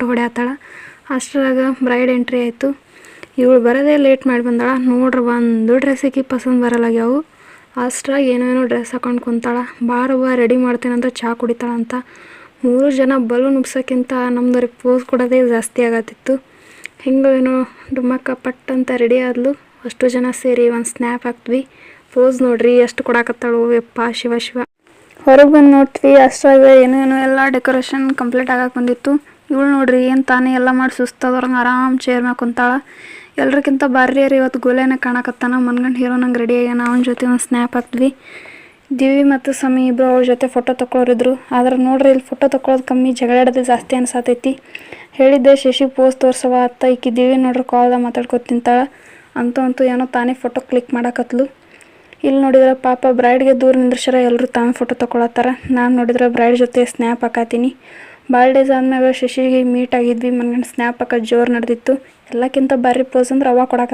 ಹೊಡ್ಯಾತಾಳ. ಅಷ್ಟರಾಗ bride entry ಆಯಿತು. ಇವಳು ಬರೋದೇ ಲೇಟ್ ಮಾಡಿ ಬಂದಾಳ. ನೋಡ್ರಿ ಒಂದು ಡ್ರೆಸ್ಸಿಗೆ ಪಸಂದ್ ಬರಲ್ಲಾಗ್ಯಾವು. ಅಷ್ಟ್ರಾಗ ಏನೇನೋ ಡ್ರೆಸ್ ಹಾಕೊಂಡು ಕುಂತಾಳ. ಬಾರವ್ವ ರೆಡಿ ಮಾಡ್ತೇನಂತ ಚಹಾ ಕುಡಿತಾಳಂತ. 3 ಜನ ಬಲೂನ್ ಉಬ್ಸೋಕ್ಕಿಂತ ನಮ್ದವ್ರಿಗೆ ಪೋಸ್ ಕೊಡೋದೇ ಜಾಸ್ತಿ ಆಗತ್ತಿತ್ತು. ಹಿಂಗೇನೋ ಡುಮ್ಮಕ್ಕ ಪಟ್ ಅಂತ ರೆಡಿ ಆದ್ಲು. ಅಷ್ಟು ಜನ ಸೇರಿ ಒಂದು ಸ್ನ್ಯಾಪ್ ಹಾಕ್ದ್ವಿ. ಪೋಸ್ ನೋಡ್ರಿ ಎಷ್ಟು ಕೊಡಾಕತ್ತಾಳು, ಯಪ್ಪ ಶಿವ ಶಿವ. ಹೊರಗೆ ಬಂದು ನೋಡ್ತೀವಿ, ಅಷ್ಟ್ರಾಗ ಏನೇನೋ ಎಲ್ಲ ಡೆಕೋರೇಷನ್ ಕಂಪ್ಲೀಟ್ ಆಗಕ್ಕೆ ಬಂದಿತ್ತು. ಇವಳು ನೋಡ್ರಿ ಏನು ತಾನೇ ಎಲ್ಲ ಮಾಡಿ ಸುಸ್ತಾದವ್ರಂಗೆ ಆರಾಮ್ ಚೇರ್ ಮ್ಯಾಗ ಕುಂತಾಳ. ಎಲ್ರಿಗಿಂತ ಬಾರ್ರಿಯರು ಇವತ್ತು ಗೋಲೆನ ಕಾಣಕತ್ತಾನ. ಮನ್ಗಂಡು ಹೀರೋ ನಂಗೆ ರೆಡಿ ಆಗ್ಯಾನ. ಅವನ ಜೊತೆ ಒಂದು ಸ್ನ್ಯಾಪ್ ಹಾಕ್ದ್ವಿ. ದಿವಿ ಮತ್ತು ಸಮಿ ಇಬ್ಬರು ಅವ್ರ ಜೊತೆ ಫೋಟೋ ತೊಗೊಳೋರಿದ್ರು. ಆದ್ರೆ ನೋಡ್ರಿ ಇಲ್ಲಿ ಫೋಟೋ ತೊಗೊಳೋದು ಕಮ್ಮಿ, ಜಗಳಾಡೋದು ಜಾಸ್ತಿ ಅನ್ಸತೈತಿ. ಹೇಳಿದ್ದೆ ಶಶಿ ಪೋಸ್ ತೋರ್ಸವ ಅತ್ತ. ಈಕಿ ದಿವಿ ನೋಡ್ರಿ ಕಾಲ್ದಾಗ ಮಾತಾಡ್ಕೊತ ತಿಂತಾಳ. ಅಂತೂ ಏನೋ ತಾನೇ ಫೋಟೋ ಕ್ಲಿಕ್ ಮಾಡಾಕತ್ಲು. ಇಲ್ಲಿ ನೋಡಿದ್ರೆ ಪಾಪ ಬ್ರೈಡ್ಗೆ ದೂರ ನಿಂದ್ರಸ್ಯಾರ, ಎಲ್ಲರೂ ತಾವೇ ಫೋಟೋ ತೊಗೊಳತ್ತಾರ. ನಾನು ನೋಡಿದ್ರೆ ಬ್ರೈಡ್ ಜೊತೆ ಸ್ನ್ಯಾಪ್ ಹಾಕಾತೀನಿ. ಭಾಳ ಡೇಸ್ ಆದ್ಮ್ಯಾಗ ಶಶಿಗೆ ಮೀಟ್ ಆಗಿದ್ವಿ. ಮನ್ಗಂಡು ಸ್ನ್ಯಾಪ್ ಹಾಕೋದು ಜೋರು ನಡೆದಿತ್ತು. ಎಲ್ಲಕ್ಕಿಂತ ಬಾರಿ ಪೋಸ್ ಅಂದ್ರೆ ಅವ ಕೊಡಾಕತ್ತ.